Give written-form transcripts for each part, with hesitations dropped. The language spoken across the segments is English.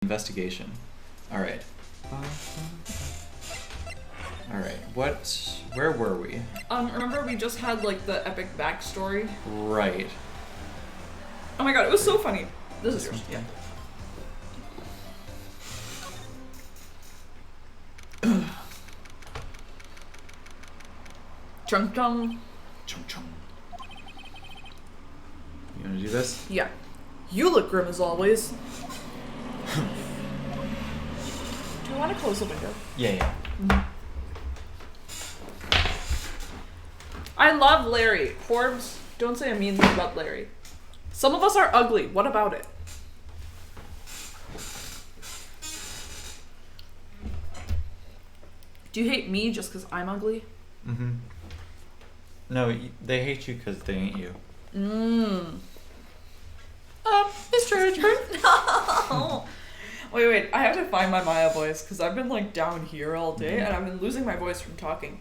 Investigation. Alright. Alright, where were we? Remember we just had, like, the epic backstory? Right. Oh my god, it was so funny. This is yours. Yeah. Chung chung. Chung chung. You wanna do this? Yeah. You look grim as always. Do you want to close the window? Yeah. I love Larry. Forbes, don't say a mean thing about Larry. Some of us are ugly. What about it? Do you hate me just because I'm ugly? Mm-hmm. No, they hate you because they ain't you. Mr. Edgeworth? No! Wait, I have to find my Maya voice because I've been like down here all day and I've been losing my voice from talking.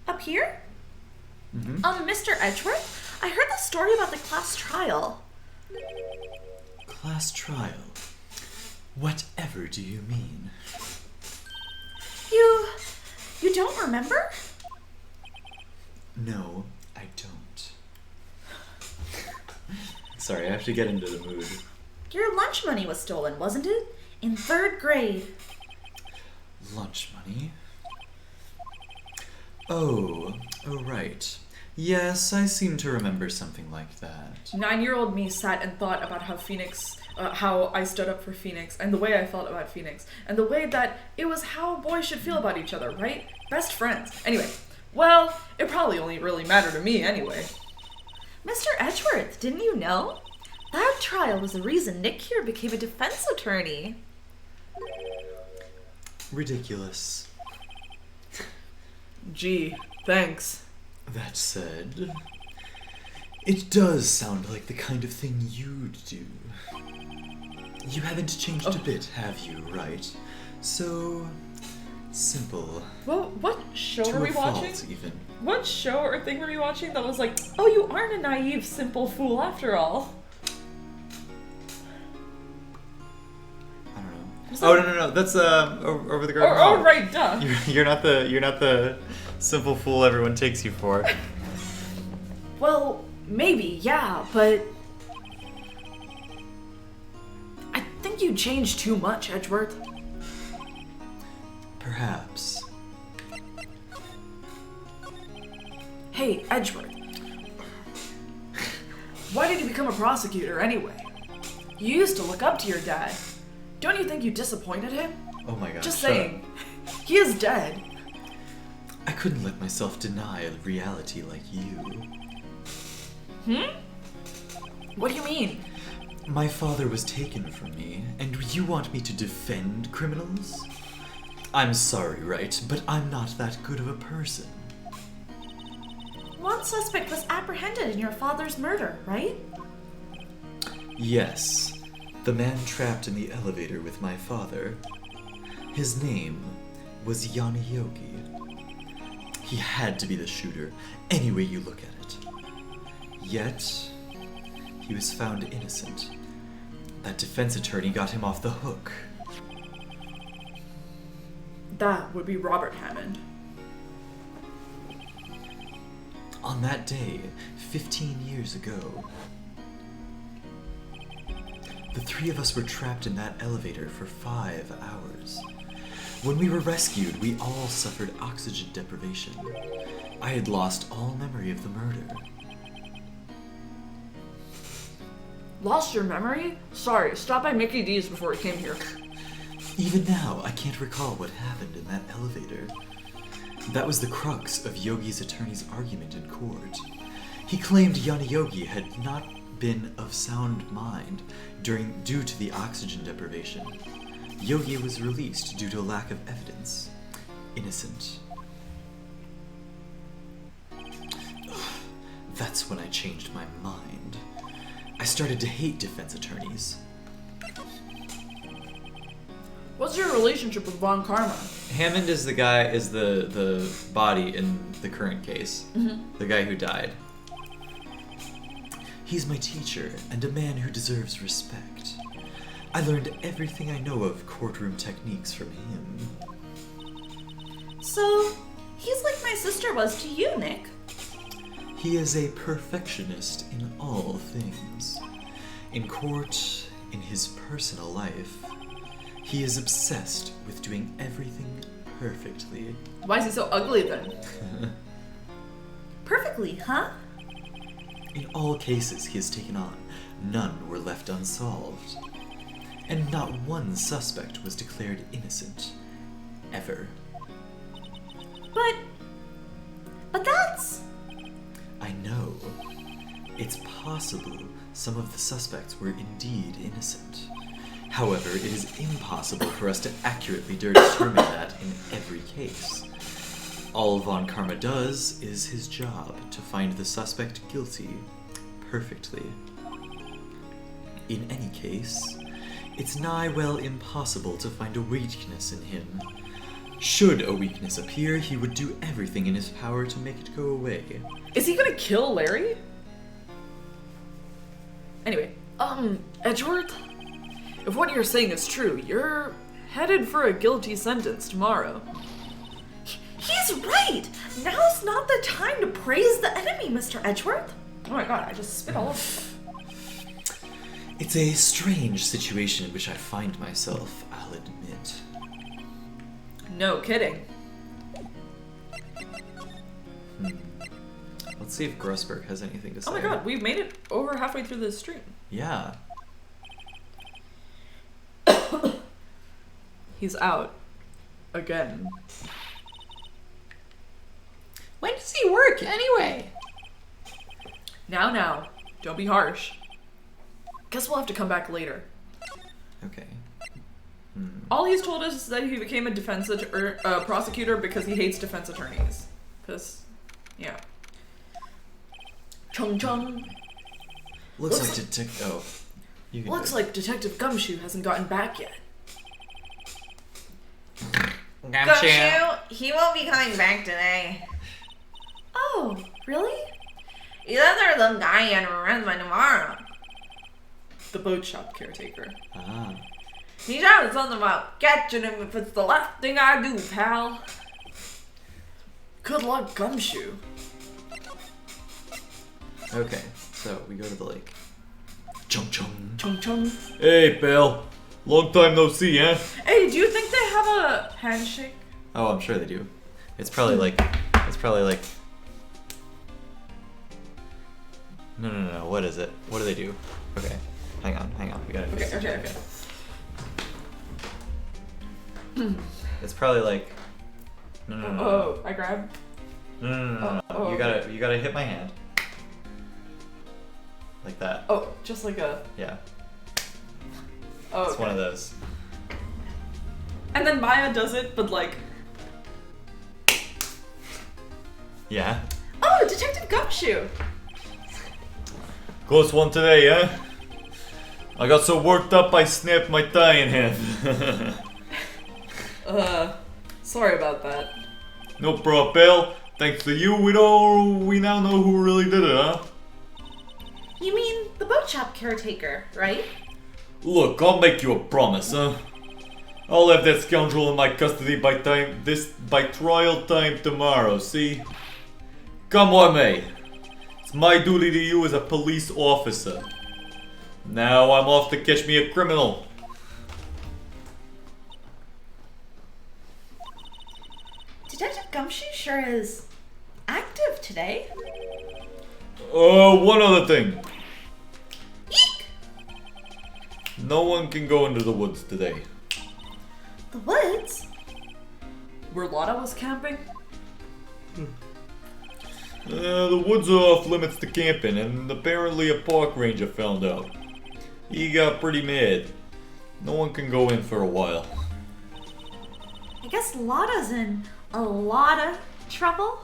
Up here? Mm-hmm. Mr. Edgeworth? I heard the story about the class trial. Class trial? Whatever do you mean? You don't remember? No, I don't. Sorry, I have to get into the mood. Your lunch money was stolen, wasn't it? In 3rd grade. Lunch money? Oh, right. Yes, I seem to remember something like that. 9-year-old me sat and thought about how I stood up for Phoenix, and the way I felt about Phoenix, and the way that it was how boys should feel about each other, right? Best friends. Anyway, well, it probably only really mattered to me anyway. Mr. Edgeworth, didn't you know? That trial was the reason Nick here became a defense attorney. Ridiculous. Gee, thanks. That said, it does sound like the kind of thing you'd do. You haven't changed a bit, have you, right? So simple. Well, what show to were we a fault, watching? even. What show or thing were we watching that was like, oh, you aren't a naive, simple fool after all? I don't know. Oh no, that's over the garden. Oh, right, duh. You're not the simple fool everyone takes you for. Well, maybe, yeah, but I think you changed too much, Edgeworth. Perhaps. Hey, Edgeworth. Why did you become a prosecutor anyway? You used to look up to your dad. Don't you think you disappointed him? Oh my gosh. Just shut saying. up. He is dead. I couldn't let myself deny a reality like you. What do you mean? My father was taken from me, and you want me to defend criminals? I'm sorry, Wright, but I'm not that good of a person. one suspect was apprehended in your father's murder, right? Yes, the man trapped in the elevator with my father. His name was Yanni Yogi. He had to be the shooter, any way you look at it. Yet, he was found innocent. That defense attorney got him off the hook. That would be Robert Hammond. On that day, 15 years ago, the three of us were trapped in that elevator for 5 hours. When we were rescued, we all suffered oxygen deprivation. I had lost all memory of the murder. Lost your memory? Sorry, stop by Mickey D's before we came here. Even now, I can't recall what happened in that elevator. That was the crux of Yogi's attorney's argument in court. He claimed Yanni Yogi had not been of sound mind due to the oxygen deprivation. Yogi was released due to a lack of evidence. Innocent. That's when I changed my mind. I started to hate defense attorneys. What's your relationship with Von Karma? Hammond is the body in the current case. The guy who died. He's my teacher and a man who deserves respect. I learned everything I know of courtroom techniques from him. So, he's like my sister was to you, Nick. He is a perfectionist in all things. In court, in his personal life, he is obsessed with doing everything perfectly. Why is he so ugly then? Perfectly, huh? In all cases he has taken on, none were left unsolved. And not one suspect was declared innocent. Ever. But that's... I know. It's possible some of the suspects were indeed innocent. However, it is impossible for us to accurately determine that in every case. All Von Karma does is his job to find the suspect guilty perfectly. In any case, it's nigh well impossible to find a weakness in him. Should a weakness appear, he would do everything in his power to make it go away. Is he gonna kill Larry? Anyway, Edgeworth? If what you're saying is true, you're headed for a guilty sentence tomorrow. He's right! Now's not the time to praise the enemy, Mr. Edgeworth. Oh my god, I just spit all over. It's a strange situation in which I find myself, I'll admit. No kidding. Let's see if Grossberg has anything to say. Oh my god, we've made it over halfway through this stream. Yeah. He's out. Again. When does he work, anyway? Now. Don't be harsh. Guess we'll have to come back later. Okay. All he's told us is that he became a prosecutor because he hates defense attorneys. Because, yeah. Chung Chung. Looks like Detective Gumshoe hasn't gotten back yet. Gumshoe, he won't be coming back today. Oh, really? He said there's some guy in arrest by tomorrow. The boat shop caretaker. He shouted something about catching him if it's the last thing I do, pal. Good luck, Gumshoe. Okay, so we go to the lake. Chung chung. Chung Chung. Hey, pal. Long time no see, eh? Hey, do you think they have a handshake? Oh, I'm sure they do. It's probably like. No. What is it? What do they do? Okay, hang on. We gotta. Okay. It's probably like. No. Oh, I grab. No. Oh, You gotta hit my hand. Like that. Oh, just like a. Yeah. Oh, It's okay. one of those. And then Maya does it, but like. Yeah. Oh, Detective Gumshoe. Close one today, eh? I got so worked up I snapped my thigh in half. Sorry about that. No problem, pal. Thanks to you, we now know who really did it, huh? You mean the boat shop caretaker, right? Look, I'll make you a promise, huh? I'll have that scoundrel in my custody by trial time tomorrow, see? Come what may. It's my duty to you as a police officer. Now I'm off to catch me a criminal. Detective Gumshoe sure is active today. One other thing. Eek! No one can go into the woods today. The woods? Where Lotta was camping? The woods are off limits to camping, and apparently a park ranger found out. He got pretty mad. No one can go in for a while. I guess Lotta's in a lot of trouble.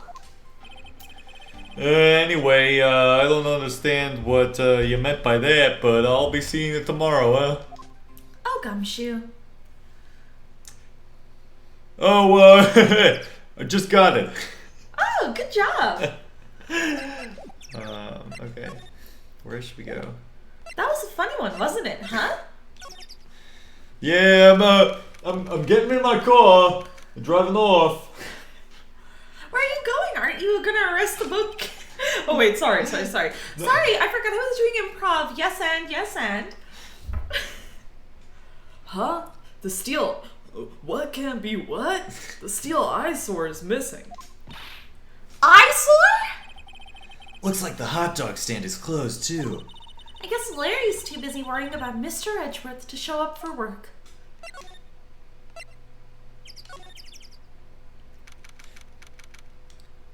Anyway, I don't understand what you meant by that, but I'll be seeing you tomorrow, huh? Oh, Gumshoe. Oh, I just got it. Oh, good job. Okay. Where should we go? That was a funny one, wasn't it, huh? Yeah, I'm getting in my car and driving off. Where are you going? Aren't you gonna arrest the book? Oh wait, sorry. Sorry, I forgot I was doing improv. Yes and. Huh? The steel. What can be what? The steel eyesore is missing. Eyesore? Looks like the hot dog stand is closed too. I guess Larry's too busy worrying about Mr. Edgeworth to show up for work.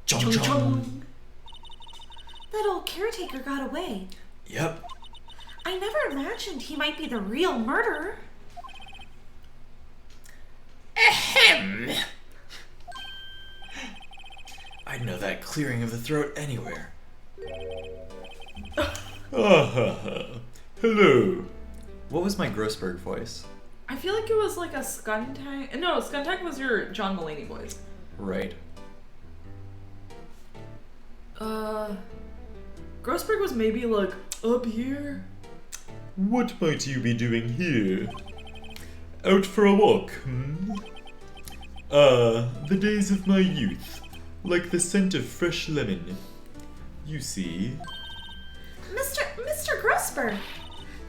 Chung chung. That old caretaker got away. Yep. I never imagined he might be the real murderer. Ahem. I'd know that clearing of the throat anywhere. Hello. What was my Grossberg voice? I feel like it was like a Skuntank. No, Skuntank was your John Mulaney voice. Right. Grossberg was maybe like up here. What might you be doing here? Out for a walk, hmm? Ah, the days of my youth. Like the scent of fresh lemon. You see. Mr. Grossberg,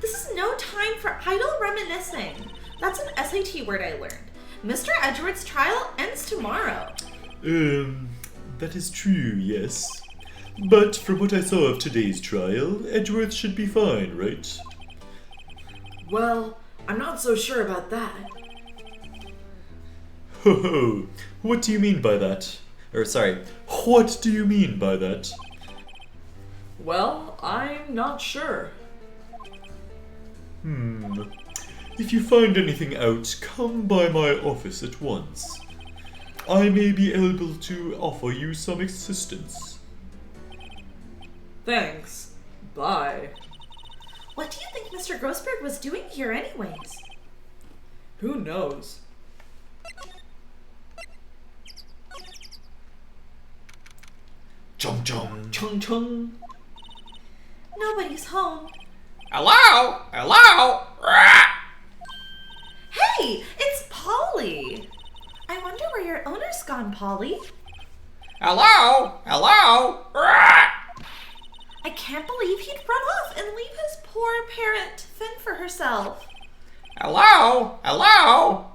this is no time for idle reminiscing. That's an SAT word I learned. Mr. Edgeworth's trial ends tomorrow. That is true, yes. But from what I saw of today's trial, Edgeworth should be fine, right? Well, I'm not so sure about that. Ho ho! What do you mean by that? Or sorry. What do you mean by that? Well, I'm not sure. If you find anything out, come by my office at once. I may be able to offer you some assistance. Thanks. Bye. What do you think Mr. Grossberg was doing here anyways? Who knows? Chung chung. Chung chung. Nobody's home. Hello? Hello? Hey, it's Polly. I wonder where your owner's gone, Polly. Hello? Hello? I can't believe he'd run off and leave his poor parrot to fend for herself. Hello? Hello?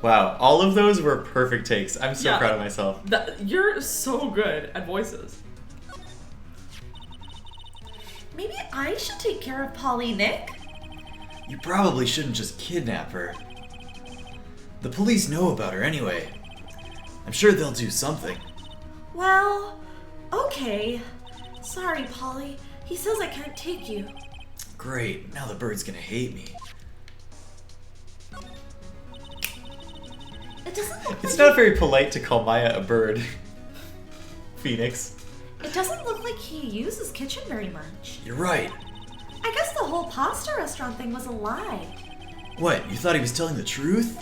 Wow, all of those were perfect takes. I'm so Yeah. proud of myself. You're so good at voices. Maybe I should take care of Polly, Nick. You probably shouldn't just kidnap her. The police know about her anyway. I'm sure they'll do something. Well, okay. Sorry, Polly. He says I can't take you. Great, now the bird's gonna hate me. It doesn't look It's like not very polite to call Maya a bird. Phoenix. It doesn't look like he uses kitchen very much. You're right. I guess the whole pasta restaurant thing was a lie. What, you thought he was telling the truth?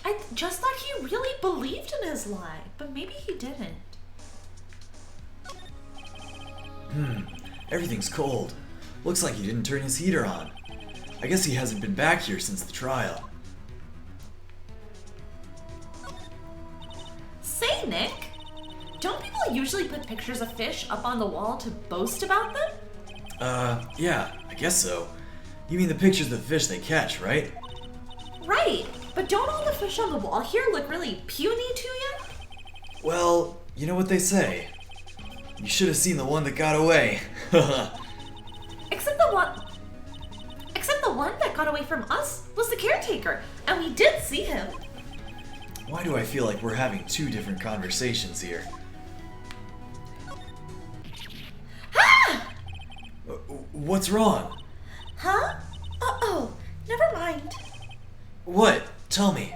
I just thought he really believed in his lie, but maybe he didn't. Everything's cold. Looks like he didn't turn his heater on. I guess he hasn't been back here since the trial. Say, Nick, don't people usually put pictures of fish up on the wall to boast about them? Yeah, I guess so. You mean the pictures of the fish they catch, right? Right, but don't all the fish on the wall here look really puny to you? Well, you know what they say. You should have seen the one that got away. Except the one that got away from us was the caretaker, and we did see him. Why do I feel like we're having two different conversations here? Ah! What's wrong? Huh? Oh, never mind. What? Tell me.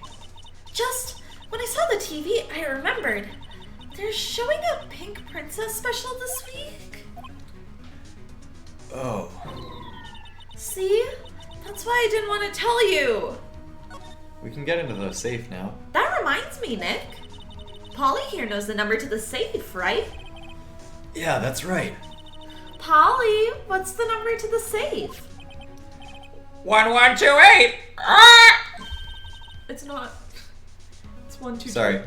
Just when I saw the TV, I remembered. They're showing a Pink Princess special this week. Oh. See? That's why I didn't want to tell you. We can get into the safe now. That reminds me, Nick. Polly here knows the number to the safe, right? Yeah, that's right. Polly, what's the number to the safe? 1128! Ah! It's not. It's 1, 2, Sorry.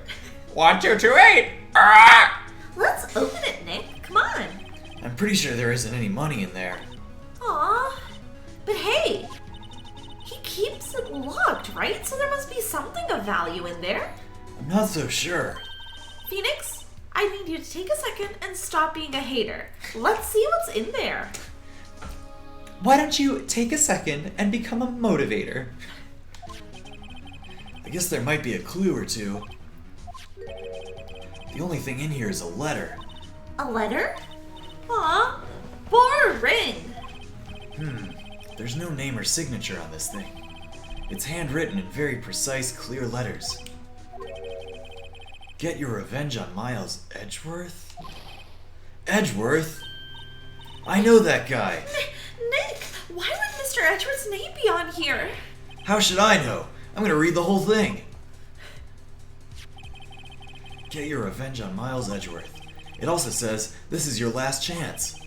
1228! Ah! Let's open it, Nick. Come on. I'm pretty sure there isn't any money in there. Aw. But hey, he keeps it locked, right? So there must be something of value in there. I'm not so sure. Phoenix, I need you to take a second and stop being a hater. Let's see what's in there. Why don't you take a second and become a motivator? I guess there might be a clue or two. The only thing in here is a letter. A letter? Aw, boring. There's no name or signature on this thing. It's handwritten in very precise, clear letters. Get your revenge on Miles Edgeworth? Edgeworth? I know that guy. Nick, why would Mr. Edgeworth's name be on here? How should I know? I'm gonna read the whole thing. Get your revenge on Miles Edgeworth. It also says, this is your last chance.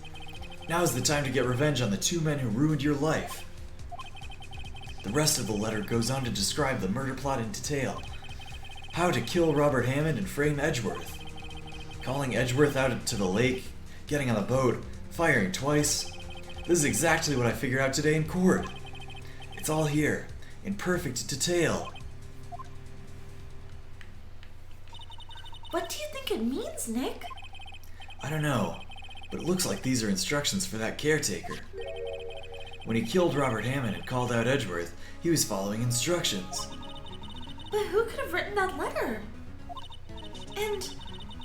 Now is the time to get revenge on the 2 men who ruined your life. The rest of the letter goes on to describe the murder plot in detail. How to kill Robert Hammond and frame Edgeworth. Calling Edgeworth out to the lake, getting on the boat, firing twice. This is exactly what I figured out today in court. It's all here, in perfect detail. What do you think it means, Nick? I don't know, but it looks like these are instructions for that caretaker. When he killed Robert Hammond and called out Edgeworth, he was following instructions. But who could have written that letter? And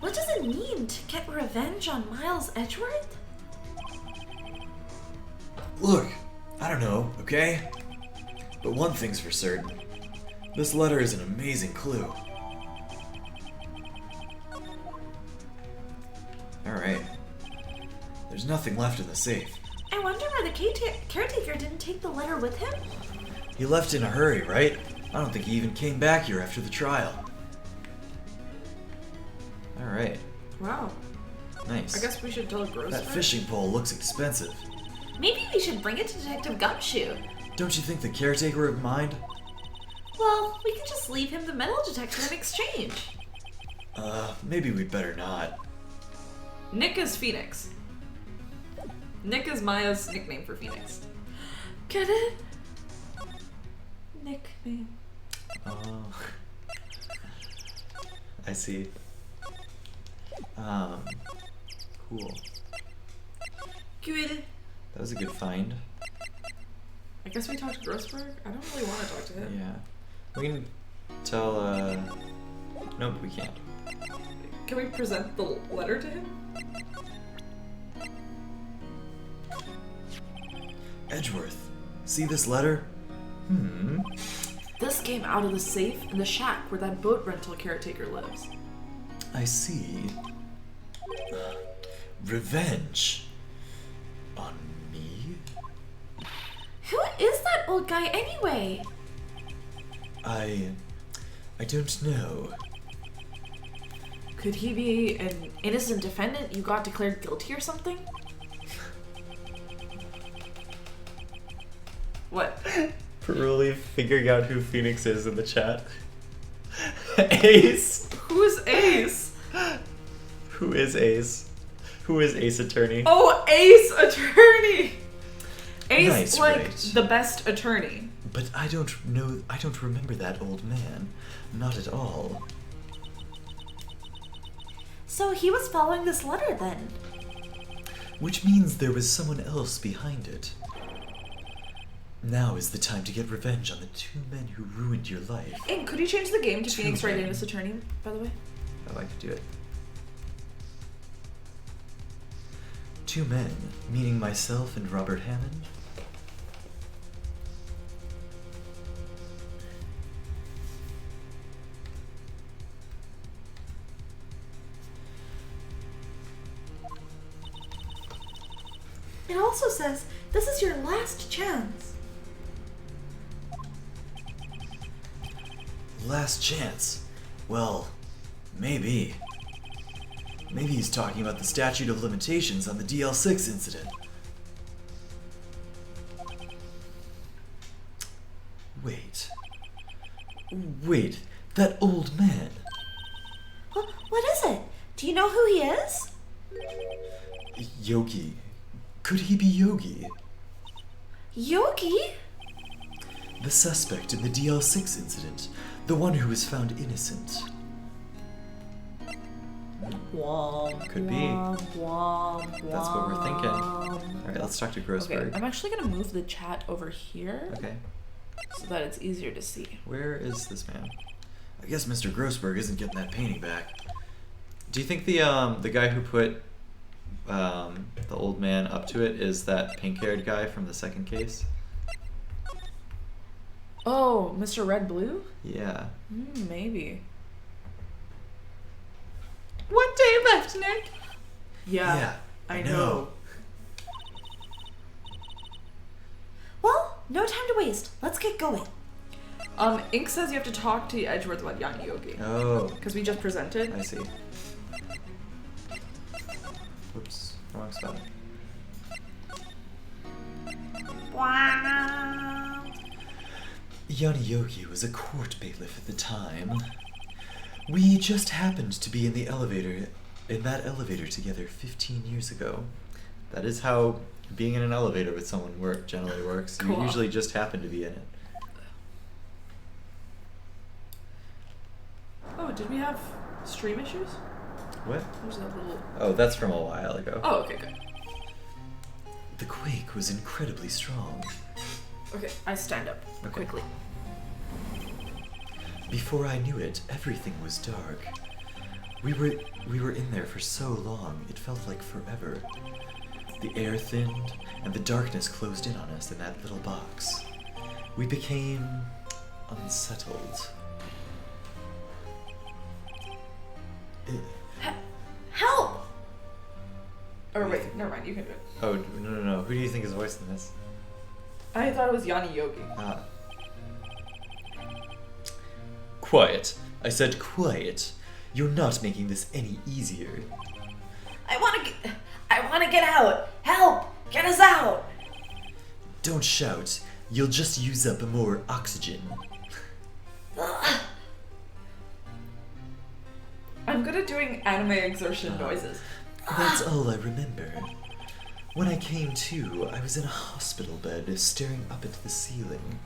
what does it mean to get revenge on Miles Edgeworth? Look, I don't know, okay? But one thing's for certain. This letter is an amazing clue. Alright. There's nothing left in the safe. I wonder why the caretaker didn't take the letter with him. He left in a hurry, right? I don't think he even came back here after the trial. Alright, Wow. nice. I guess we should tell a gross That fact. fishing pole looks expensive. Maybe we should bring it to Detective Gumshoe. Don't you think the caretaker would mind? Well, we could just leave him the metal detector in exchange. Maybe we'd better not. Nick is Phoenix. Nick is Maya's nickname for Phoenix. Get it? Nickname. Oh. I see. Cool. Good. That was a good find. I guess we talked to Grossberg. I don't really want to talk to him. Yeah. We can tell, nope, we can't. Can we present the letter to him? Edgeworth, see this letter? This came out of the safe in the shack where that boat rental caretaker lives. I see. Revenge. On me? Who is that old guy anyway? I don't know. Could he be an innocent defendant you got declared guilty or something? What? Really figuring out who Phoenix is in the chat. Ace! Who's Ace? Who is Ace? Who is Ace Attorney? Oh, Ace Attorney! Ace, Nice, like, Wright. the best attorney. But I don't remember that old man. Not at all. So he was following this letter then. Which means there was someone else behind it. Now is the time to get revenge on the 2 men who ruined your life. And could you change the game to Two Phoenix Wright men. Davis Attorney, by the way? I'd like to do it. 2 men, meaning myself and Robert Hammond. It also says, this is your last chance. Last chance. Well, maybe. Maybe he's talking about the statute of limitations on the DL6 incident. Wait, that old man. What is it? Do you know who he is? Yogi. Could he be Yogi? Yogi? The suspect in the DL6 incident. The one who was found innocent. Could be. That's what we're thinking. Alright, let's talk to Okay, Grossberg. I'm actually gonna move the chat over here Okay. so that it's easier to see. Where is this man? I guess Mr. Grossberg isn't getting that painting back. Do you think the guy who put the old man up to it is that pink-haired guy from the second case? Oh, Mr. Red Blue? Yeah. Maybe. One day left, Nick. Yeah, I know. Well, no time to waste. Let's get going. Ink says you have to talk to Edgeworth about Yanni Yogi. Oh, Because we just presented. I see. Whoops, wrong spot. Wow. Yanni Yogi was a court bailiff at the time. We just happened to be in that elevator together 15 years ago. That is how being in an elevator with someone generally works. You Cool. usually just happen to be in it. Oh, did we have stream issues? What? There's that little... Oh, that's from a while ago. Oh, okay, good. The quake was incredibly strong. Okay, I stand up Okay. quickly. Before I knew it, everything was dark. We were in there for so long, it felt like forever. The air thinned, and the darkness closed in on us in that little box. We became unsettled. Help! Or wait, never mind, you can do it. Oh, no. Who do you think is voicing this? I thought it was Yanni Yogi. Ah. Quiet. I said quiet. You're not making this any easier. I wanna get out. Help! Get us out! Don't shout. You'll just use up more oxygen. I'm good at doing anime exertion noises. That's all I remember. When I came to, I was in a hospital bed, staring up at the ceiling.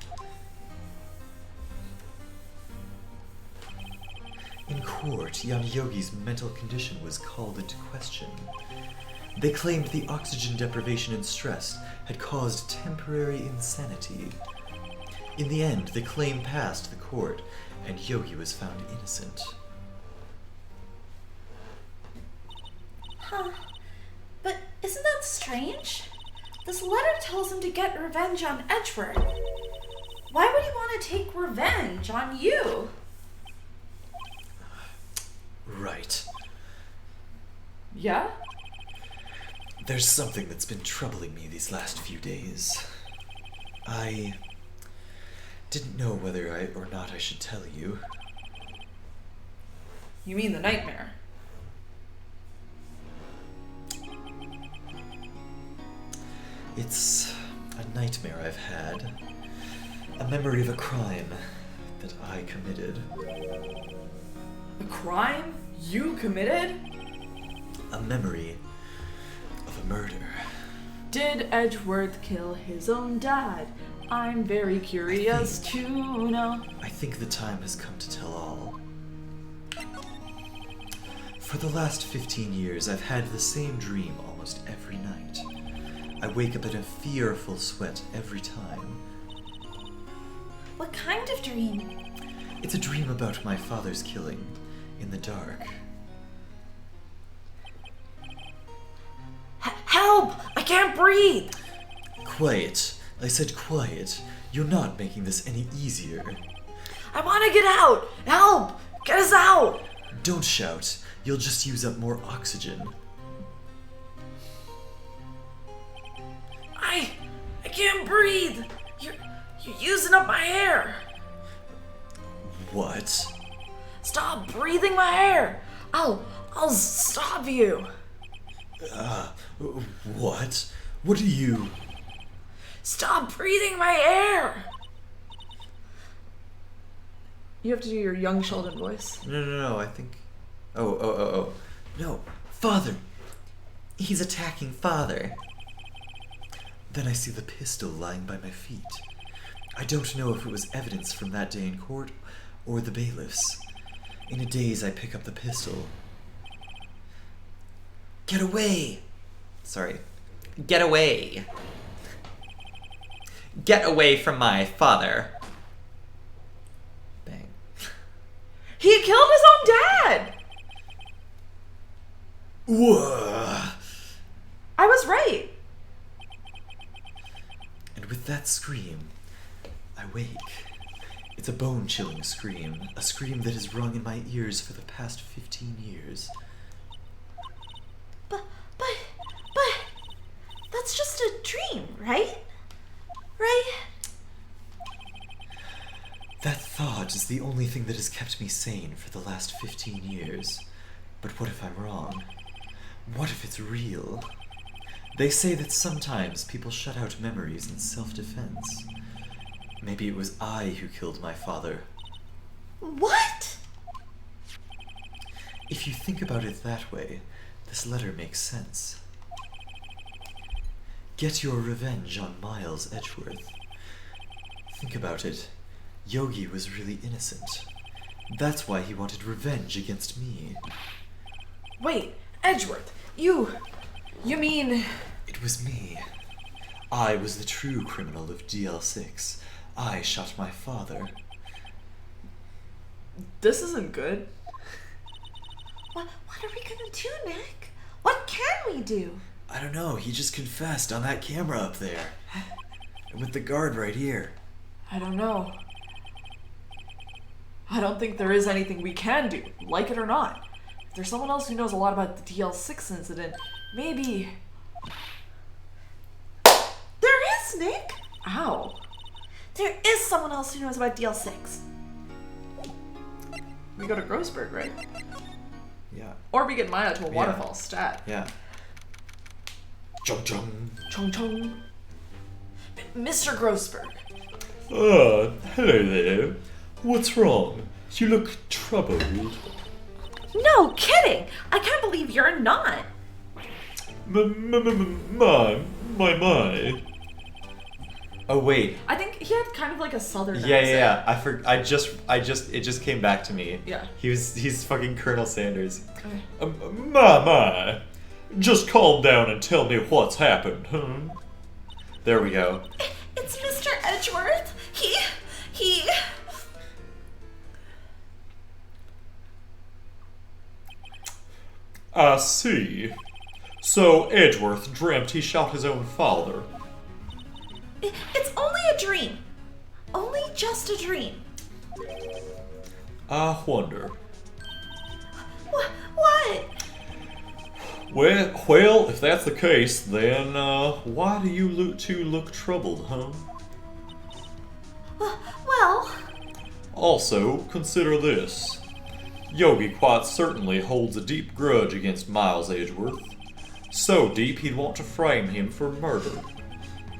In court, Yanni Yogi's mental condition was called into question. They claimed the oxygen deprivation and stress had caused temporary insanity. In the end, the claim passed the court, and Yogi was found innocent. Huh. But isn't that strange? This letter tells him to get revenge on Edgeworth. Why would he want to take revenge on you? Right. Yeah? There's something that's been troubling me these last few days. I didn't know whether or not I should tell you. You mean the nightmare? It's a nightmare I've had. A memory of a crime that I committed. A crime you committed? A memory of a murder. Did Edgeworth kill his own dad? I'm very curious to know. I think the time has come to tell all. For the last 15 years, I've had the same dream almost every night. I wake up in a fearful sweat every time. What kind of dream? It's a dream about my father's killing in the dark. Help! I can't breathe! Quiet. I said quiet. You're not making this any easier. I want to get out! Help! Get us out! Don't shout. You'll just use up more oxygen. I can't breathe! You're using up my air! What? Stop breathing my air! I'll I'll stop you. What? What do you... Stop breathing my air. You have to do your young Sheldon voice. No, I think... Oh. No, Father! He's attacking Father. Then I see the pistol lying by my feet. I don't know if it was evidence from that day in court or the bailiff's. In a daze, I pick up the pistol. Get away! Sorry. Get away! Get away from my father! Bang. He killed his own dad! Whoa! I was right. And with that scream, I wake. It's a bone-chilling scream, a scream that has rung in my ears for the past 15 years. But, that's just a dream, right? Right? That thought is the only thing that has kept me sane for the last 15 years. But what if I'm wrong? What if it's real? They say that sometimes people shut out memories in self-defense. Maybe it was I who killed my father. What? If you think about it that way, this letter makes sense. Get your revenge on Miles Edgeworth. Think about it. Yogi was really innocent. That's why he wanted revenge against me. Wait, Edgeworth, you mean... It was me. I was the true criminal of DL6. I shot my father. This isn't good. What are we gonna do, Nick? What can we do? I don't know, he just confessed on that camera up there. And with the guard right here. I don't know. I don't think there is anything we can do, like it or not. If there's someone else who knows a lot about the DL6 incident, maybe... There is, Nick! Ow. There is someone else who knows about DL6. We go to Grossberg, right? Yeah. Or we get Maya to a Yeah. waterfall stat. Yeah. Chung chung. Chung chung. Mr. Grossberg. Hello there. What's wrong? You look troubled. No kidding! I can't believe you're not. My. Oh wait. I think he had kind of like a southern accent. Yeah. I just it just came back to me. Yeah. He's fucking Colonel Sanders. Okay. My. Just calm down and tell me what's happened, huh? There we go. It's Mr. Edgeworth. He... I see. So Edgeworth dreamt he shot his own father. It's only a dream. Only just a dream. I wonder. What? Well, if that's the case, then why do you two look troubled, huh? Well... Also, consider this. Yogi quite certainly holds a deep grudge against Miles Edgeworth. So deep he'd want to frame him for murder.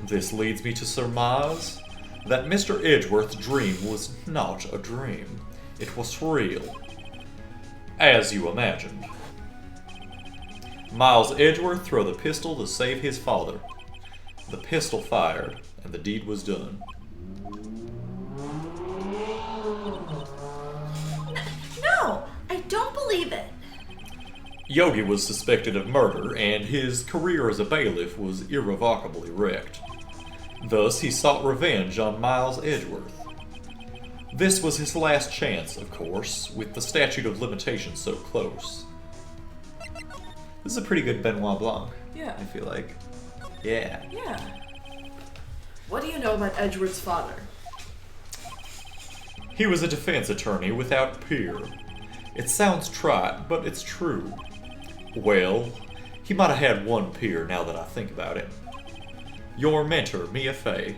This leads me to surmise that Mr. Edgeworth's dream was not a dream. It was real. As you imagined. Miles Edgeworth threw the pistol to save his father. The pistol fired, and the deed was done. No, I don't believe it. Yogi was suspected of murder, and his career as a bailiff was irrevocably wrecked. Thus, he sought revenge on Miles Edgeworth. This was his last chance, of course, with the statute of limitations so close. This is a pretty good Benoit Blanc, Yeah. I feel like. Yeah. Yeah. What do you know about Edgeworth's father? He was a defense attorney without peer. It sounds trite, but it's true. Well, he might have had one peer now that I think about it. Your mentor, Mia Fey.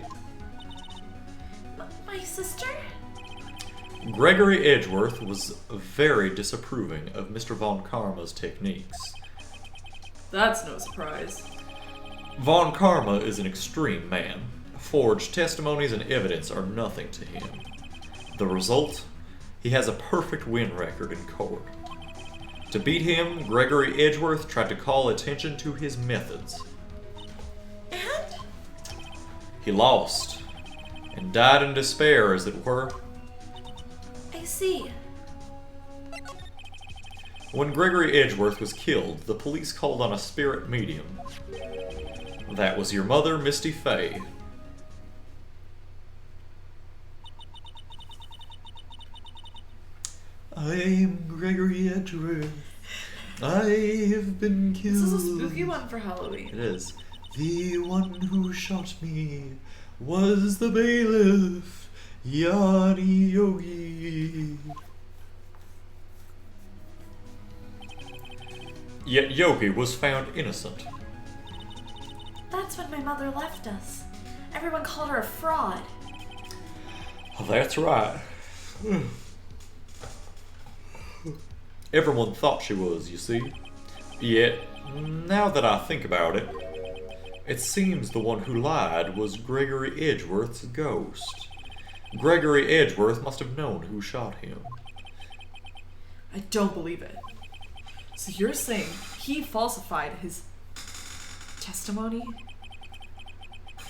My sister? Gregory Edgeworth was very disapproving of Mr. Von Karma's techniques. That's no surprise. Von Karma is an extreme man. Forged testimonies and evidence are nothing to him. The result? He has a perfect win record in court. To beat him, Gregory Edgeworth tried to call attention to his methods. And? He lost, and died in despair, as it were. I see. When Gregory Edgeworth was killed, the police called on a spirit medium. That was your mother, Misty Fay. I'm Gregory Edgeworth. I have been killed. This is a spooky one for Halloween. It is. The one who shot me was the bailiff, Yanni Yogi. Yet Yogi was found innocent. That's when my mother left us. Everyone called her a fraud. That's right. Everyone thought she was, you see. Yet, now that I think about it, it seems the one who lied was Gregory Edgeworth's ghost. Gregory Edgeworth must have known who shot him. I don't believe it. So you're saying he falsified his testimony?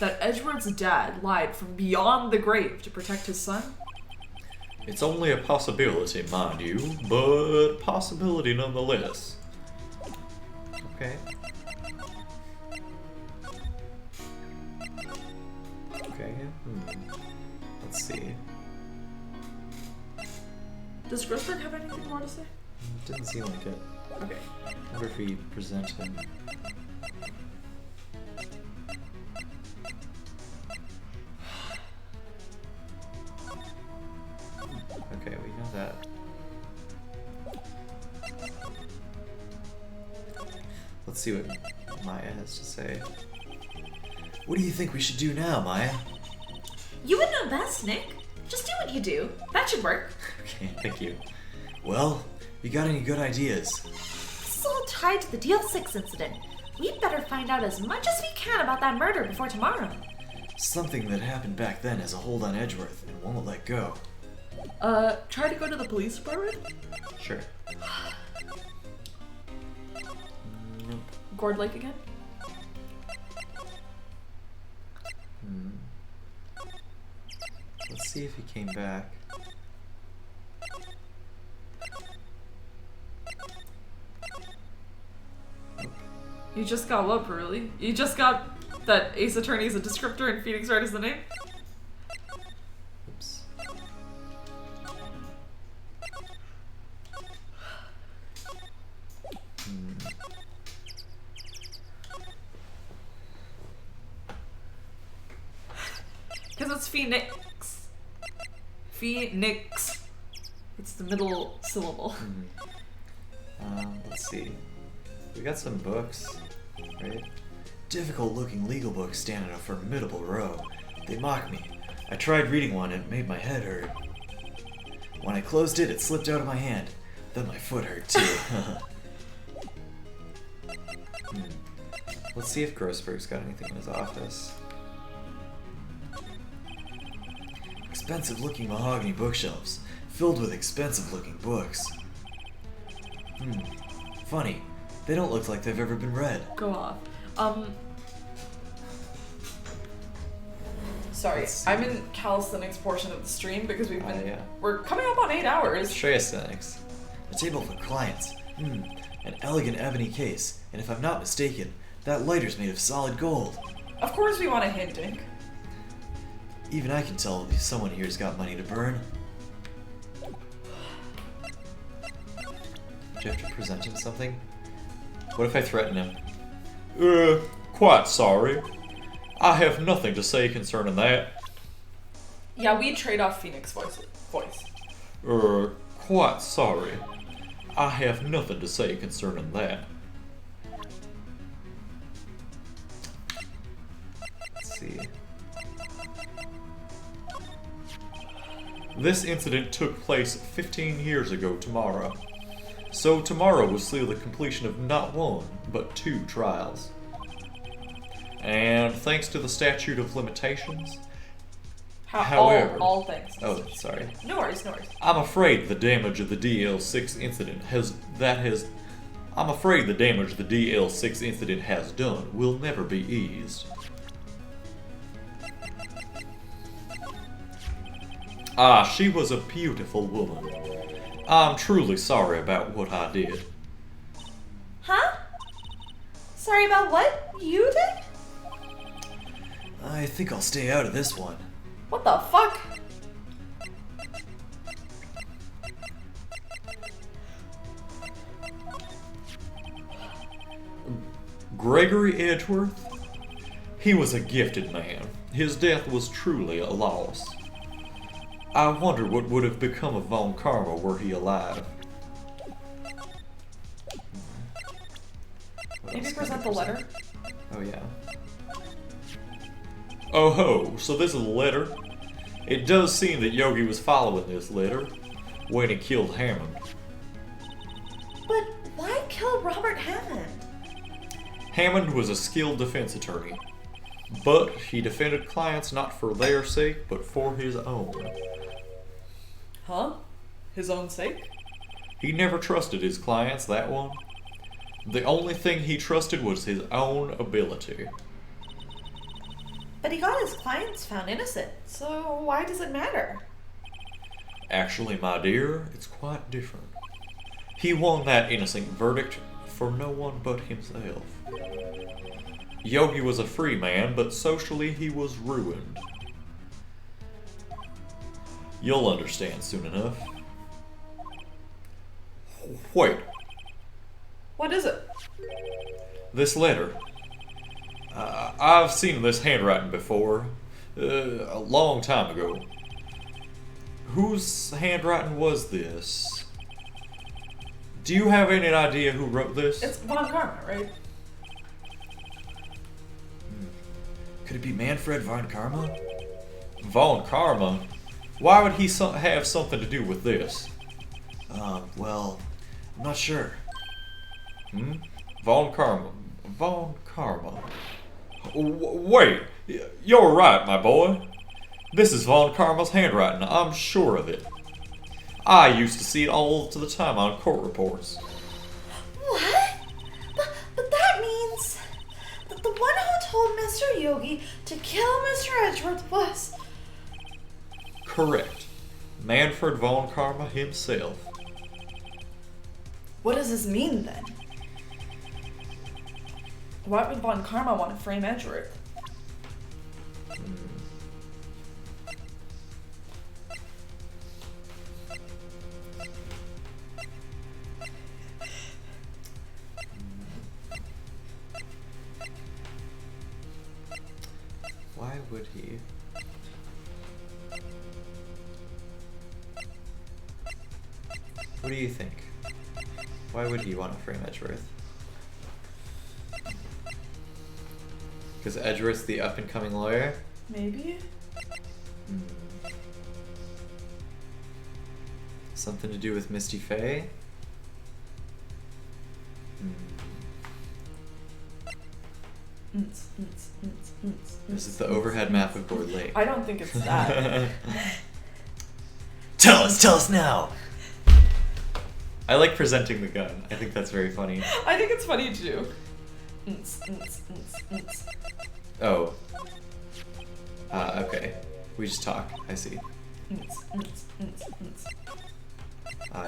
That Edgeworth's dad lied from beyond the grave to protect his son? It's only a possibility, mind you, but possibility nonetheless. Okay. Okay, let's see. Does Grossberg have anything more to say? Didn't seem like it. Okay. I wonder if we present him. Okay, we know that. Let's see what Maya has to say. What do you think we should do now, Maya? You would know best, Nick. Just do what you do. That should work. Okay, thank you. Well, you got any good ideas? This is all tied to the Deal 6 incident. We'd better find out as much as we can about that murder before tomorrow. Something that happened back then has a hold on Edgeworth and won't let go. Try to go to the police department? Sure. Nope. Gord Lake again? Let's see if he came back. You just got what, really? You just got that Ace Attorney is a descriptor and Phoenix Wright is the name? Oops. Because it's Phoenix. Phoenix. It's the middle syllable. Let's see. We got some books, right? Difficult looking legal books stand in a formidable row. They mock me. I tried reading one and it made my head hurt. When I closed it, it slipped out of my hand. Then my foot hurt too. Let's see if Grossberg's got anything in his office. Expensive looking mahogany bookshelves, filled with expensive looking books. Funny. They don't look like they've ever been read. Go off. Sorry, I'm in calisthenics portion of the stream because we've been yeah. we're coming up on 8 hours. Calisthenics. A table for clients. An elegant ebony case. And if I'm not mistaken, that lighter's made of solid gold. Of course we want a hint, Dink. Even I can tell if someone here's got money to burn. Do you have to present him something? What if I threaten him? Quite sorry. I have nothing to say concerning that. Yeah, we trade off Phoenix voice. Quite sorry. I have nothing to say concerning that. Let's see. This incident took place 15 years ago tomorrow. So tomorrow will seal the completion of not one, but 2 trials. And thanks to the statute of limitations, however... all things. Oh, sorry. No worries, no worries. I'm afraid the damage of the DL6 incident I'm afraid the damage the DL6 incident has done will never be eased. Ah, she was a beautiful woman. I'm truly sorry about what I did. Huh? Sorry about what? You did? I think I'll stay out of this one. What the fuck? Gregory Edgeworth? He was a gifted man. His death was truly a loss. I wonder what would have become of Von Karma were he alive. Maybe present the letter. Oh yeah. Oh ho, so this is a letter? It does seem that Yogi was following this letter when he killed Hammond. But why kill Robert Hammond? Hammond was a skilled defense attorney, but he defended clients not for their sake, but for his own. Huh? His own sake? He never trusted his clients, that one. The only thing he trusted was his own ability. But he got his clients found innocent, so why does it matter? Actually, my dear, it's quite different. He won that innocent verdict for no one but himself. Yogi was a free man, but socially he was ruined. You'll understand soon enough. Wait, What is it? this letter. I've seen this handwriting before, a long time ago. Whose handwriting was this? Do you have any idea who wrote this? It's Von Karma, right? Could it be Manfred von Karma? Von Karma? Why would he have something to do with this? Well, I'm not sure. Von Karma. Von Karma. Wait, you're right, my boy. This is Von Karma's handwriting, I'm sure of it. I used to see it all the time on court reports. What? But that means that the one who told Mr. Yogi to kill Mr. Edgeworth was... Correct. Manfred von Karma himself. What does this mean then? Why would Von Karma want to frame Edgeworth? Why would he? What do you think? Why would he want to frame Edgeworth? Because Edgeworth's the up-and-coming lawyer? Maybe? Something to do with Misty Faye? This is the overhead map of Board Lake. I don't think it's that. Tell us now! I like presenting the gun. I think that's very funny. I think it's funny too. Oh. Okay. We just talk. I see.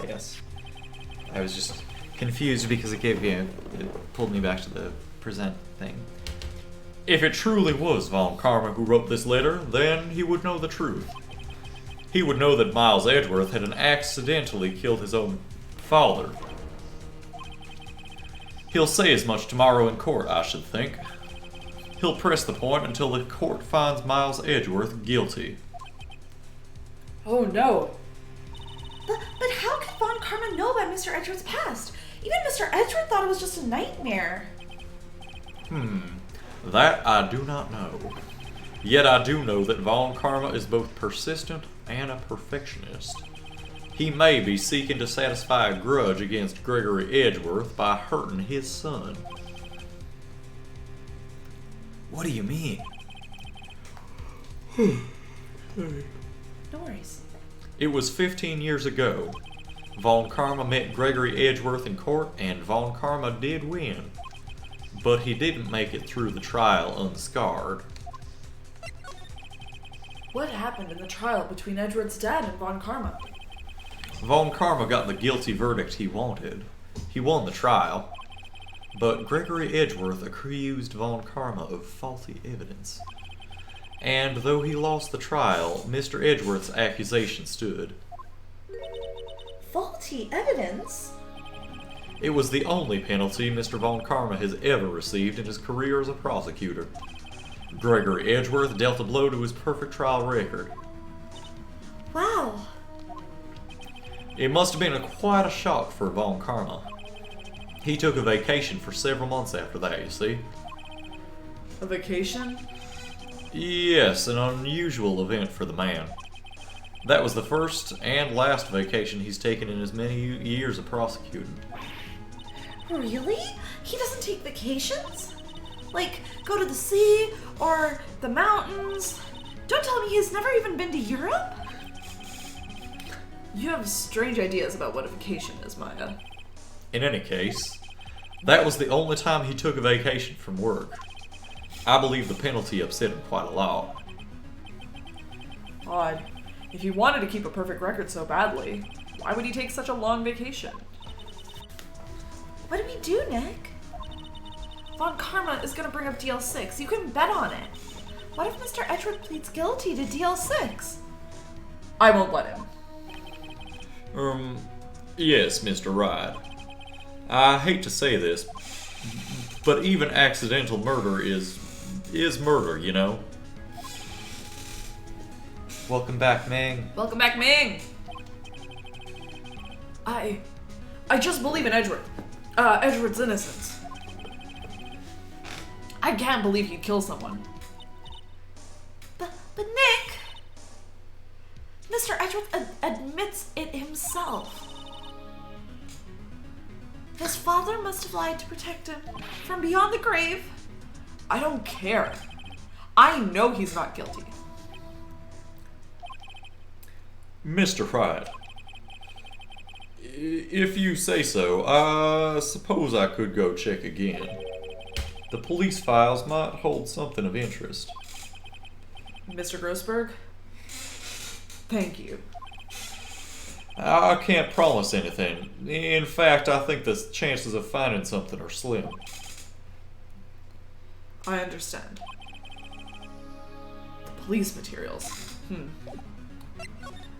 Yes. I was just confused because it pulled me back to the present thing. If it truly was Von Karma who wrote this letter, then he would know the truth. He would know that Miles Edgeworth had accidentally killed his own father. He'll say as much tomorrow in court, I should think. He'll press the point until the court finds Miles Edgeworth guilty. Oh no. But how could Von Karma know about Mr. Edgeworth's past? Even Mr. Edgeworth thought it was just a nightmare. That I do not know. Yet I do know that Von Karma is both persistent and a perfectionist. He may be seeking to satisfy a grudge against Gregory Edgeworth by hurting his son. What do you mean? No worries. It was 15 years ago. Von Karma met Gregory Edgeworth in court, and Von Karma did win. But he didn't make it through the trial unscarred. What happened in the trial between Edgeworth's dad and Von Karma? Von Karma got the guilty verdict he wanted. He won the trial. But Gregory Edgeworth accused Von Karma of faulty evidence. And though he lost the trial, Mr. Edgeworth's accusation stood. Faulty evidence? It was the only penalty Mr. Von Karma has ever received in his career as a prosecutor. Gregory Edgeworth dealt a blow to his perfect trial record. Wow. It must have been quite a shock for Von Karma. He took a vacation for several months after that, you see. A vacation? Yes, an unusual event for the man. That was the first and last vacation he's taken in as many years of prosecuting. Really? He doesn't take vacations? Like, go to the sea or the mountains? Don't tell me he's never even been to Europe? You have strange ideas about what a vacation is, Maya. In any case, that was the only time he took a vacation from work. I believe the penalty upset him quite a lot. Odd. If he wanted to keep a perfect record so badly, why would he take such a long vacation? What do we do, Nick? Von Karma is gonna bring up DL6. You can bet on it. What if Mr. Edgeworth pleads guilty to DL6? I won't let him. Yes, Mr. Wright. I hate to say this, but even accidental murder is murder, you know? Welcome back, Ming. Welcome back, Ming! I just believe in Edgeworth. Edgeworth's innocence. I can't believe he'd kill someone. But Nick! Mr. Edgeworth admits it himself. His father must have lied to protect him from beyond the grave. I don't care. I know he's not guilty. Mr. Wright, if you say so, I suppose I could go check again. The police files might hold something of interest. Mr. Grossberg? Thank you. I can't promise anything. In fact, I think the chances of finding something are slim. I understand. The police materials.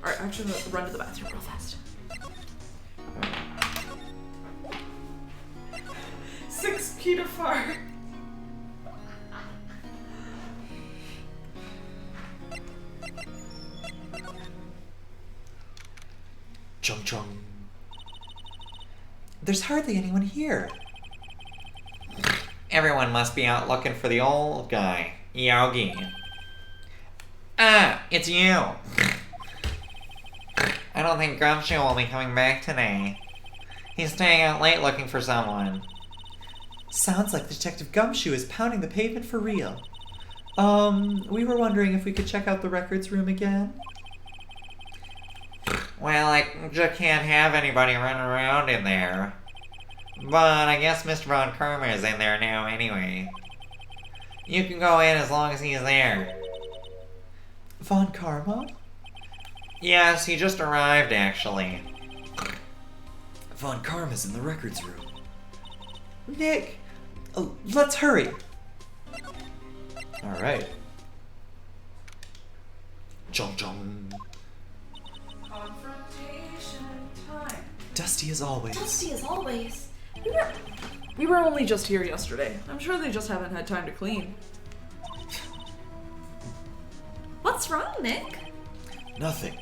Alright, actually, I'm gonna run to the bathroom real fast. 6 feet apart. Chung chung. There's hardly anyone here. Everyone must be out looking for the old guy, Yogi. Ah, it's you. I don't think Gumshoe will be coming back today. He's staying out late looking for someone. Sounds like Detective Gumshoe is pounding the pavement for real. We were wondering if we could check out the records room again. Well, I just can't have anybody running around in there. But I guess Mr. Von Karma is in there now anyway. You can go in as long as he's there. Von Karma? Yes, he just arrived actually. Von Karma's in the records room. Nick! Let's hurry! Alright. Jong jong. Confrontation time. Dusty as always. Dusty as always. We were only just here yesterday. I'm sure they just haven't had time to clean. What's wrong, Nick? Nothing.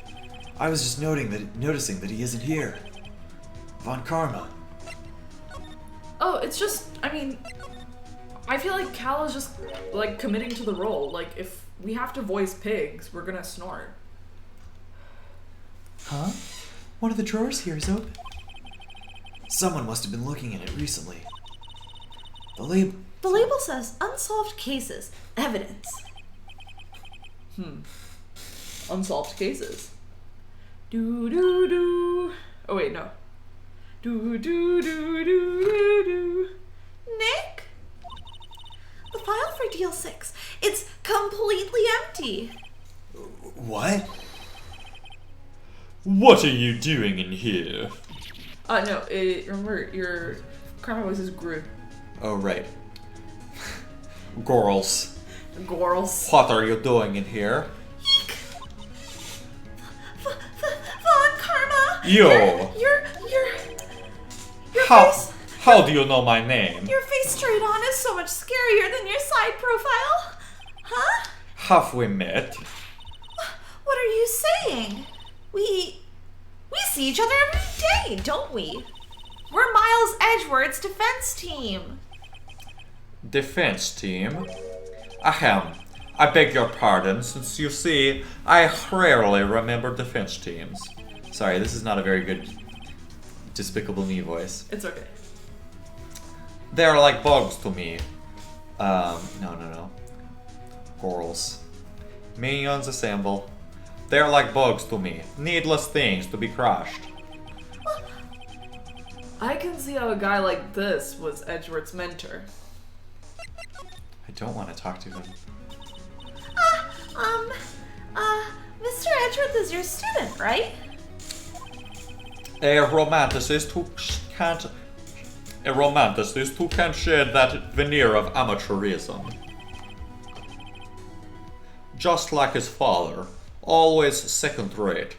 I was just noticing that he isn't here. Von Karma. Oh, it's just, I mean, I feel like Cal is just, like, committing to the role. Like, if we have to voice pigs, we're gonna snort. Huh? One of the drawers here is open. Someone must have been looking at it recently. The label says unsolved cases, evidence. Unsolved cases. Do do do. Oh wait, no. Do do do do do do. Nick? The file for DL6, it's completely empty. What? What are you doing in here? No, remember, your Karma voice is Gru. Oh, right. Girls, Gorls. what are you doing in here? Von Karma! Yo! Your How, face, how do you know my name? your face straight on is so much scarier than your side profile. Huh? Have we met? What are you saying? We see each other every day, don't we? We're Miles Edgeworth's defense team. Defense team? Ahem. I beg your pardon, since you see, I rarely remember defense teams. Sorry, this is not a very good Despicable Me voice. It's okay. They're like bugs to me. No. Girls. Minions assemble. They're like bugs to me. Needless things to be crushed. I can see how a guy like this was Edgeworth's mentor. I don't want to talk to him. Mr. Edgeworth is your student, right? A romanticist who can't shed that veneer of amateurism. Just like his father, always second rate.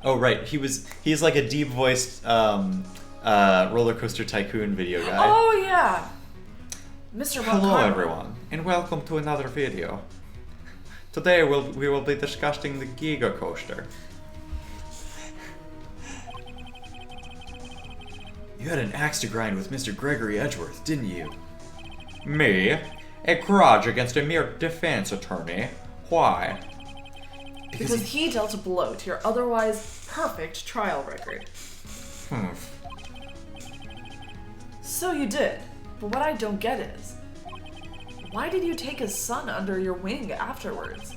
Oh, right. He's like a deep-voiced roller coaster tycoon video guy. Oh yeah, Mr. Von Hello Karma. everyone, and welcome to another video. Today we will be discussing the Giga Coaster. You had an axe to grind with Mr. Gregory Edgeworth, didn't you? Me? A grudge against a mere defense attorney? Why? Because he dealt a blow to your otherwise perfect trial record. So you did, but what I don't get is, why did you take his son under your wing afterwards?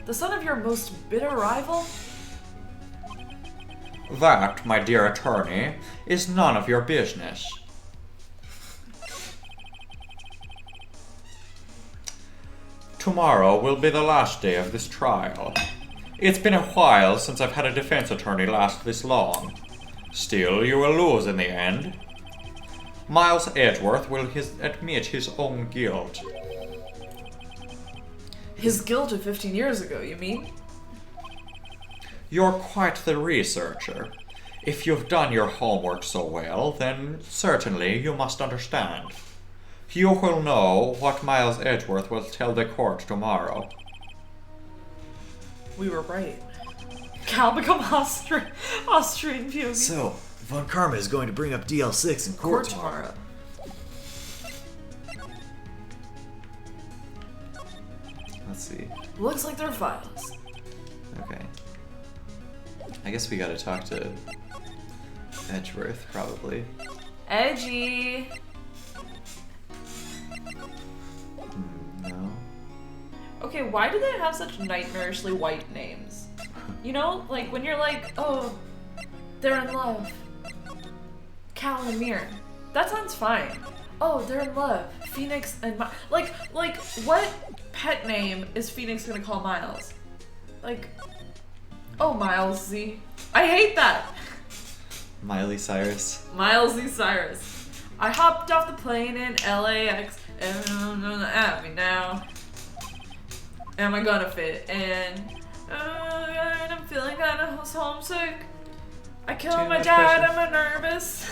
The son of your most bitter rival? That, my dear attorney, is none of your business. Tomorrow will be the last day of this trial. It's been a while since I've had a defense attorney last this long. Still, you will lose in the end. Miles Edgeworth will admit his own guilt. His guilt of 15 years ago, you mean? You're quite the researcher. If you've done your homework so well, then certainly you must understand. You will know what Miles Edgeworth will tell the court tomorrow. We were right. Cal become Austrian POV. So, Von Karma is going to bring up DL6 in court tomorrow. Let's see. Looks like they're files. Okay. I guess we gotta talk to Edgeworth, probably. Edgy. No. Okay, why do they have such nightmarishly white names? You know, like when you're like, oh, they're in love. Cal and Amir. That sounds fine. Oh, they're in love. Phoenix and like what pet name is Phoenix gonna call Miles? Like, oh, Miles Z. I hate that. Miley Cyrus. Miles Z. Cyrus. I hopped off the plane in LAX and at me now. Am I gonna fit in? And I'm feeling kind of homesick. I killed Too my much dad. pressure. I'm nervous.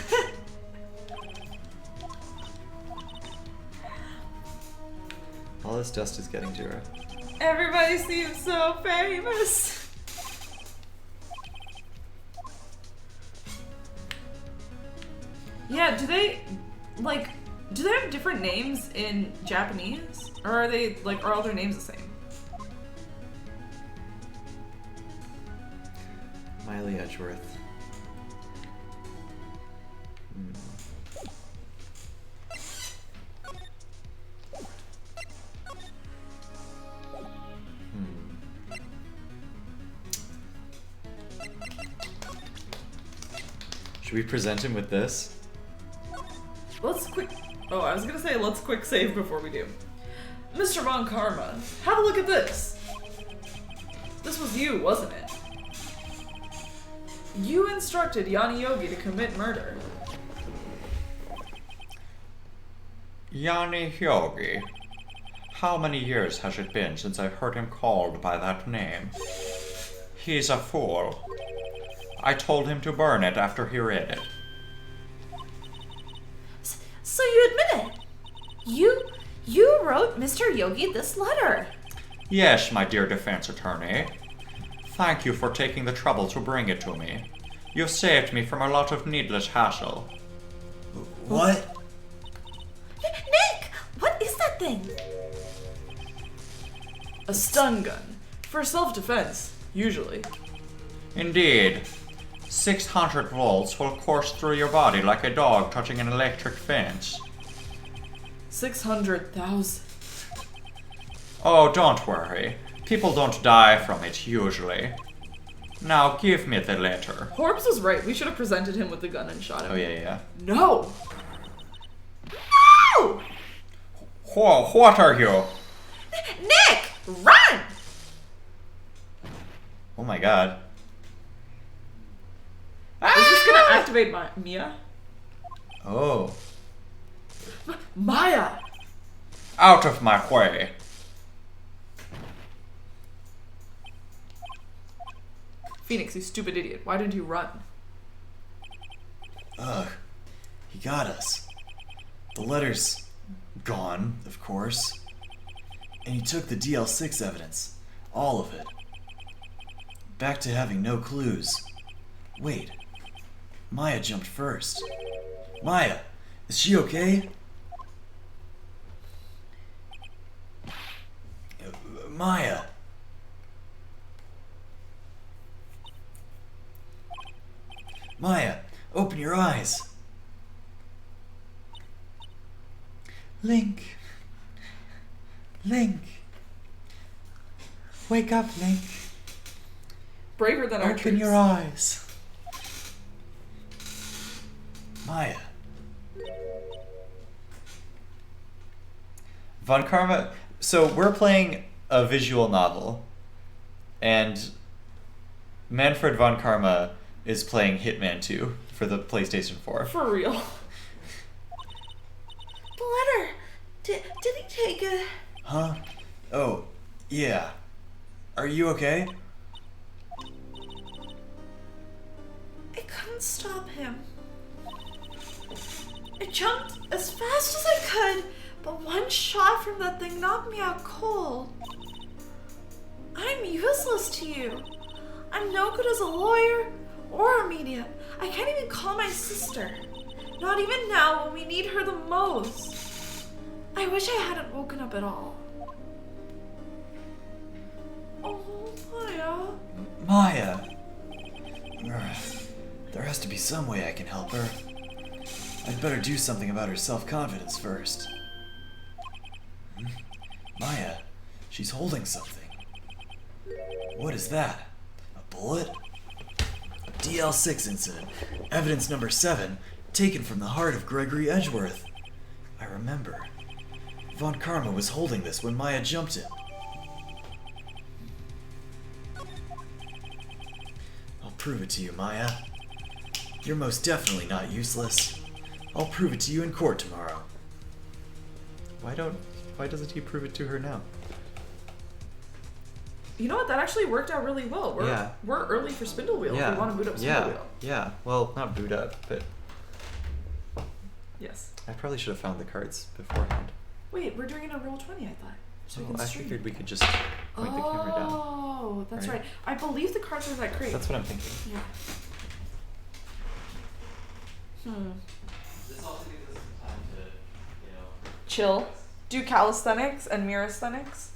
All this dust is getting to her. Everybody seems so famous. Yeah, do they have different names in Japanese? Or are all their names the same? My Riley Edgeworth. Should we present him with this? Let's quick. Oh, I was gonna say let's quick save before we do. Mr. Von Karma, have a look at this. This was you, wasn't it? You instructed Yanni Yogi to commit murder. Yanni Yogi. How many years has it been since I heard him called by that name? He's a fool. I told him to burn it after he read it. So you admit it? You wrote Mr. Yogi this letter. Yes, my dear defense attorney. Thank you for taking the trouble to bring it to me. You've saved me from a lot of needless hassle. What? Nick, what is that thing? A stun gun. For self-defense, usually. Indeed. 600 volts will course through your body like a dog touching an electric fence. 600,000. Oh, don't worry. People don't die from it, usually. Now give me the letter. Horbs was right. We should have presented him with the gun and shot him. Oh yeah. No! No! What are you? Nick, run! Oh my god. Is this gonna activate Mia? Oh. Maya! Out of my way. Phoenix, you stupid idiot. Why didn't you run? Ugh. He got us. The letter's gone, of course. And he took the DL6 evidence. All of it. Back to having no clues. Wait. Maya jumped first. Maya, is she okay? Maya. Maya, open your eyes. Link. Link. Wake up, Link. Braver than our Open troops. your eyes. Maya. Von Karma. So we're playing a visual novel, and Manfred Von Karma is playing Hitman 2 for the PlayStation 4. For real. The letter. Did he take it? Huh? Oh, yeah. Are you okay? I couldn't stop him. I jumped as fast as I could, but one shot from that thing knocked me out cold. I'm useless to you. I'm no good as a lawyer or a medium. I can't even call my sister. Not even now when we need her the most. I wish I hadn't woken up at all. Oh, Maya. Maya. There has to be some way I can help her. I'd better do something about her self-confidence first. Maya, she's holding something. What is that? A bullet? A DL6 incident. Evidence number 7, taken from the heart of Gregory Edgeworth. I remember. Von Karma was holding this when Maya jumped him. I'll prove it to you, Maya. You're most definitely not useless. I'll prove it to you in court tomorrow. Why doesn't he prove it to her now? You know what? That actually worked out really well. We're early for Spindle Wheel. If we want to boot up Spindle Wheel. Yeah. Well, not boot up, but Yes. I probably should have found the cards beforehand. Wait, we're doing it on roll 20, I thought. So we Oh, can I stream. figured we could just point the camera down. Oh, that's Right? right. I believe the cards are that crate. That's what I'm thinking. Yeah. This also gives us some time to, Chill. Do calisthenics and mirrorasthenics.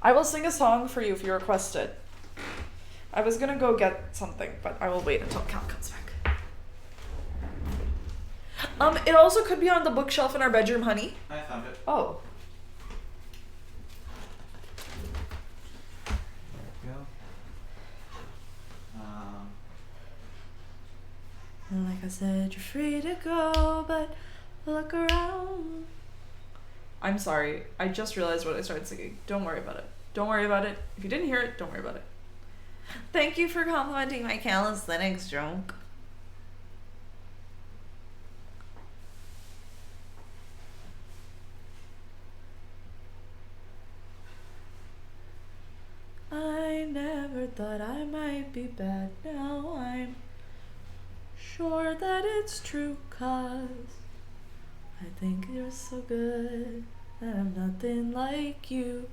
I will sing a song for you if you request it. I was gonna go get something, but I will wait until Cal comes back. It also could be on the bookshelf in our bedroom, honey. I found it. Oh. There we go. And like I said, you're free to go, but look around. I'm sorry. I just realized what I started singing. Don't worry about it. Don't worry about it. If you didn't hear it, don't worry about it. Thank you for complimenting my calisthenics joke. I never thought I might be bad. Now I'm sure that it's true, 'cause I think you're so good that I'm nothing like you.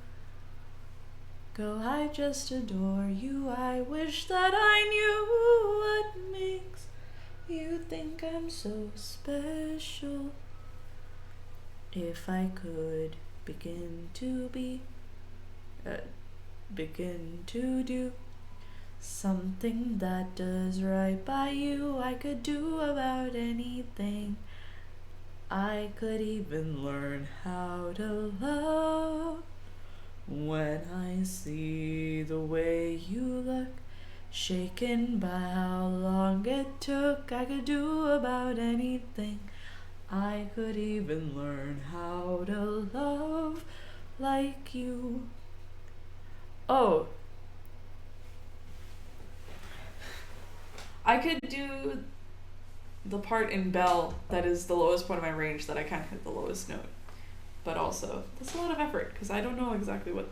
Go, I just adore you. I wish that I knew what makes you think I'm so special. If I could begin to do something that does right by you, I could do about anything. I could even learn how to love. When I see the way you look, shaken by how long it took, I could do about anything. I could even learn how to love like you. Oh. I could do the part in Bell that is the lowest point of my range that I can't hit the lowest note. But also, that's a lot of effort because I don't know exactly what